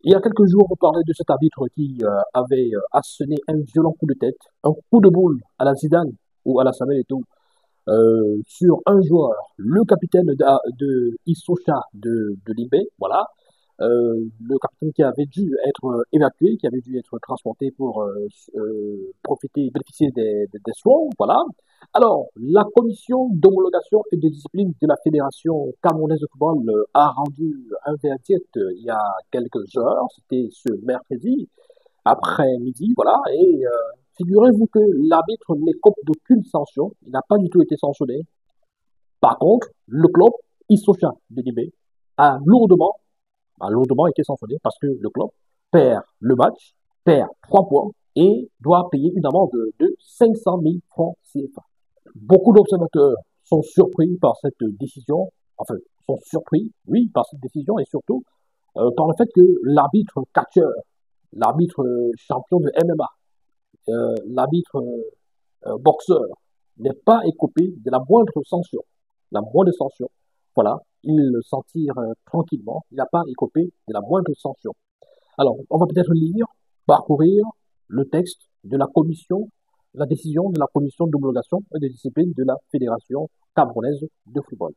Il y a quelques jours, on parlait de cet arbitre qui avait asséné un violent coup de tête, un coup de boule à la Zidane ou à la Samuel Eto'o sur un joueur, le capitaine de Issocha de Libé, voilà, le capitaine qui avait dû être évacué, qui avait dû être transporté pour profiter, bénéficier des soins, voilà. Alors, la commission d'homologation et de discipline de la Fédération camerounaise de football a rendu un verdict il y a quelques heures, c'était ce mercredi après-midi, voilà, et figurez-vous que l'arbitre n'écope d'aucune sanction, il n'a pas du tout été sanctionné. Par contre, le club, Issocha de Libé, a lourdement été sanctionné parce que le club perd le match, perd 3 points et doit payer une amende de 500 000 francs CFA. Beaucoup d'observateurs sont surpris par cette décision, enfin, sont surpris, oui, par cette décision et surtout par le fait que l'arbitre catcheur, l'arbitre champion de MMA, l'arbitre boxeur n'est pas écopé de la moindre sanction. La moindre sanction. Voilà, il s'en tire tranquillement. Il n'a pas écopé de la moindre sanction. Alors, on va peut-être lire, parcourir le texte de la commission, la décision de la commission d'homologation et de discipline de la Fédération camerounaise de football.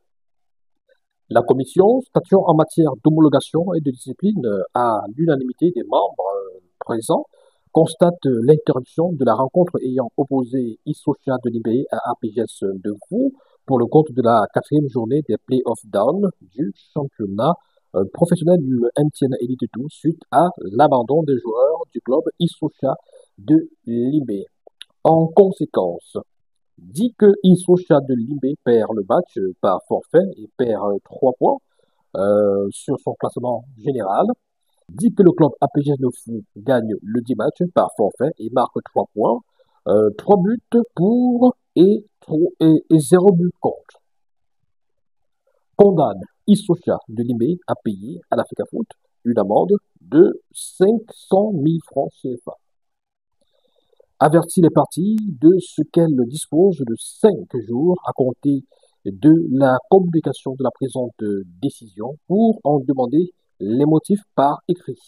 La commission, statuant en matière d'homologation et de discipline à l'unanimité des membres présents, constate l'interruption de la rencontre ayant opposé Issocha de Libé à APGS de Fou pour le compte de la quatrième journée des playoffs down du championnat professionnel du MTN Elite 2 suite à l'abandon des joueurs du club Issocha de Libé. En conséquence, dit que Issocha de Libé perd le match par forfait et perd 3 points sur son classement général, dit que le club APG de Fou gagne le 10 match par forfait et marque 3 points, 3 buts pour et 0 but contre. Condamne Issocha de Limé à payer à la FECAFOOT une amende de 500 000 francs CFA. Avertit les parties de ce qu'elles disposent de 5 jours à compter de la communication de la présente décision pour en demander les motifs par écrit.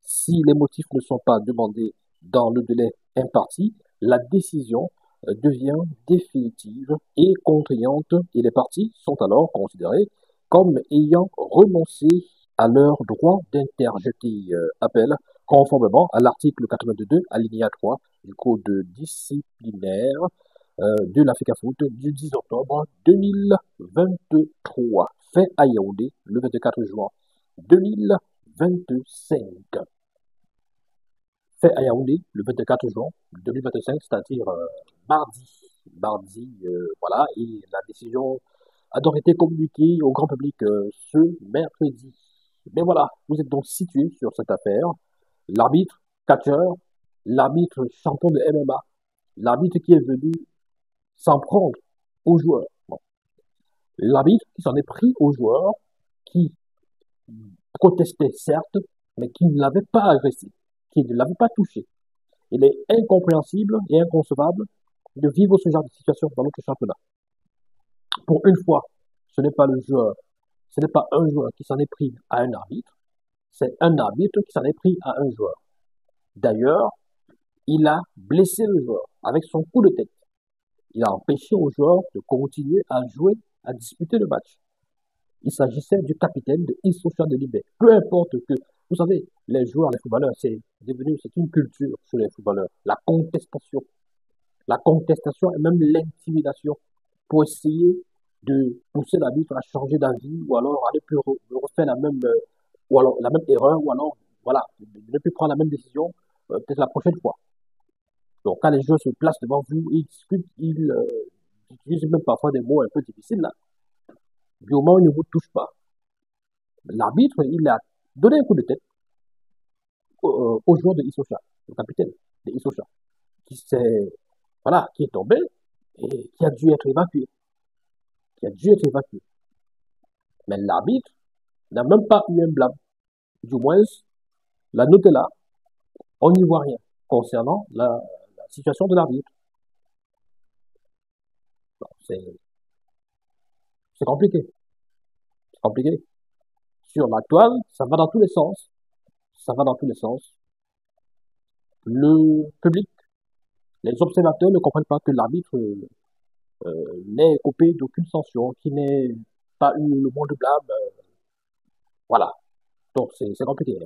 Si les motifs ne sont pas demandés dans le délai imparti, la décision devient définitive et contraignante et les parties sont alors considérées comme ayant renoncé à leur droit d'interjeter appel conformément à l'article 82 alinéa 3 du code disciplinaire de la FECAFOOT du 10 octobre 2023, fait à Yaoundé le 24 juin 2025. Fait à Yaoundé le 24 juin 2025, c'est-à-dire mardi. Mardi, voilà, et la décision a donc été communiquée au grand public ce mercredi. Mais voilà, vous êtes donc situé sur cette affaire. L'arbitre, catcheur, l'arbitre champion de MMA, l'arbitre qui est venu s'en prendre aux joueurs. Bon. L'arbitre qui s'en est pris aux joueurs, qui protestait certes, mais qui ne l'avait pas agressé, qui ne l'avait pas touché. Il est incompréhensible et inconcevable de vivre ce genre de situation dans notre championnat. Pour une fois, ce n'est pas le joueur, ce n'est pas un joueur qui s'en est pris à un arbitre, c'est un arbitre qui s'en est pris à un joueur. D'ailleurs, il a blessé le joueur avec son coup de tête. Il a empêché au joueur de continuer à jouer, à disputer le match. Il s'agissait du capitaine de Issocha de Libé. Peu importe que, vous savez, les joueurs, les footballeurs, c'est devenu, c'est une culture chez les footballeurs. La contestation et même l'intimidation pour essayer de pousser l'arbitre à changer d'avis ou alors à ne plus refaire la même, ou alors la même erreur ou alors, voilà, de ne plus prendre la même décision peut-être la prochaine fois. Donc, quand les joueurs se placent devant vous, ils discutent, ils utilisent même parfois des mots un peu difficiles là. Du moment où ils ne vous touchent pas, l'arbitre, il a donné un coup de tête au joueur de Issocha, le capitaine de Issocha, voilà, qui est tombé et qui a dû être évacué. Qui a dû être évacué. Mais l'arbitre n'a même pas eu un blâme. Du moins, la note est là. On n'y voit rien concernant la situation de l'arbitre. C'est compliqué. C'est compliqué. Sur la toile, ça va dans tous les sens. ça va dans tous les sens. Le public, les observateurs ne comprennent pas que l'arbitre n'est coupé d'aucune sanction, qui n'ait pas eu le mot de blâme. Voilà. Donc, c'est compliqué.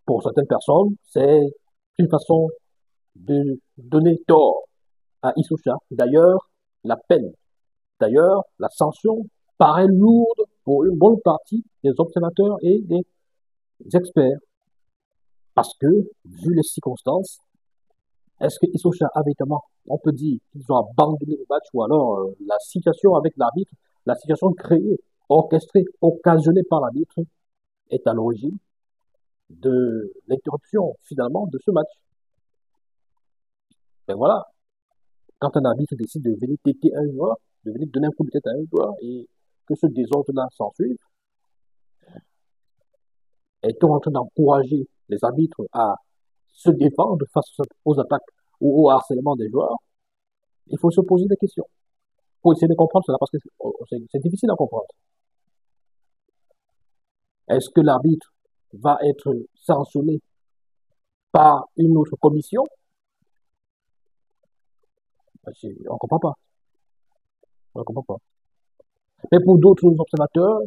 Pour certaines personnes, c'est une façon de donner tort à Issoucha. D'ailleurs, la sanction paraît lourde pour une bonne partie des observateurs et des experts. Parce que, vu les circonstances, est-ce que Issoucha avait tellement, on peut dire qu'ils ont abandonné le match ou alors la situation avec l'arbitre, la situation créée, orchestrée, occasionnée par l'arbitre est à l'origine de l'interruption finalement de ce match. Et voilà, quand un arbitre décide de venir téter un joueur, de venir donner un coup de tête à un joueur et que ce désordre-là s'ensuive, est-on en train d'encourager les arbitres à se défendre face aux attaques ou au harcèlement des joueurs? Il faut se poser des questions pour essayer de comprendre cela parce que c'est difficile à comprendre. Est-ce que l'arbitre va être sanctionné par une autre commission? On ne comprend pas. On ne comprend pas. Mais pour d'autres observateurs,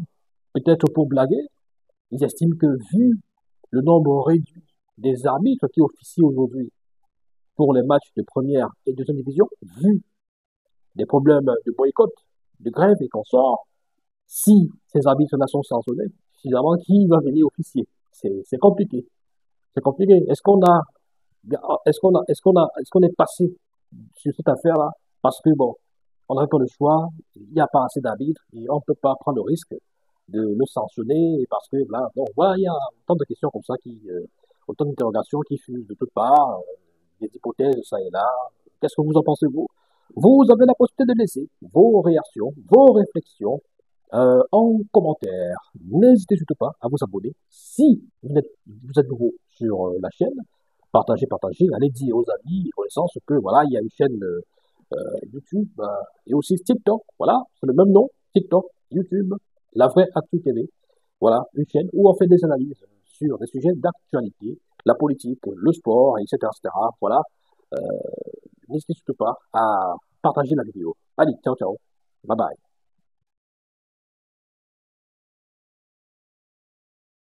peut-être pour blaguer, ils estiment que vu le nombre réduit des arbitres qui officient aujourd'hui pour les matchs de première et deuxième division, vu des problèmes de boycott, de grève et consorts, si ces arbitres-là sont sanctionnés, finalement, qui va venir officier? C'est compliqué. C'est compliqué. Est-ce qu'on est passé sur cette affaire-là parce que bon, on n'avait pas le choix, il n'y a pas assez d'arbitres et on ne peut pas prendre le risque de le sanctionner parce que là, bon, voilà, il y a autant de questions comme ça autant d'interrogations qui fusent de toutes parts, des hypothèses ça et là. Qu'est-ce que vous en pensez vous? Vous avez la possibilité de laisser vos réactions, vos réflexions en commentaire. N'hésitez surtout pas à vous abonner si vous êtes nouveau sur la chaîne. Partagez, allez dire aux amis, aux connaissances que voilà, il y a une chaîne YouTube et aussi TikTok. Voilà, c'est le même nom, TikTok, YouTube, La Vraie Actu TV. Voilà, une chaîne où on fait des analyses sur des sujets d'actualité, la politique, le sport, etc. etc. Voilà, euh, n'hésitez surtout pas à partager la vidéo. Allez, ciao, ciao. Bye bye.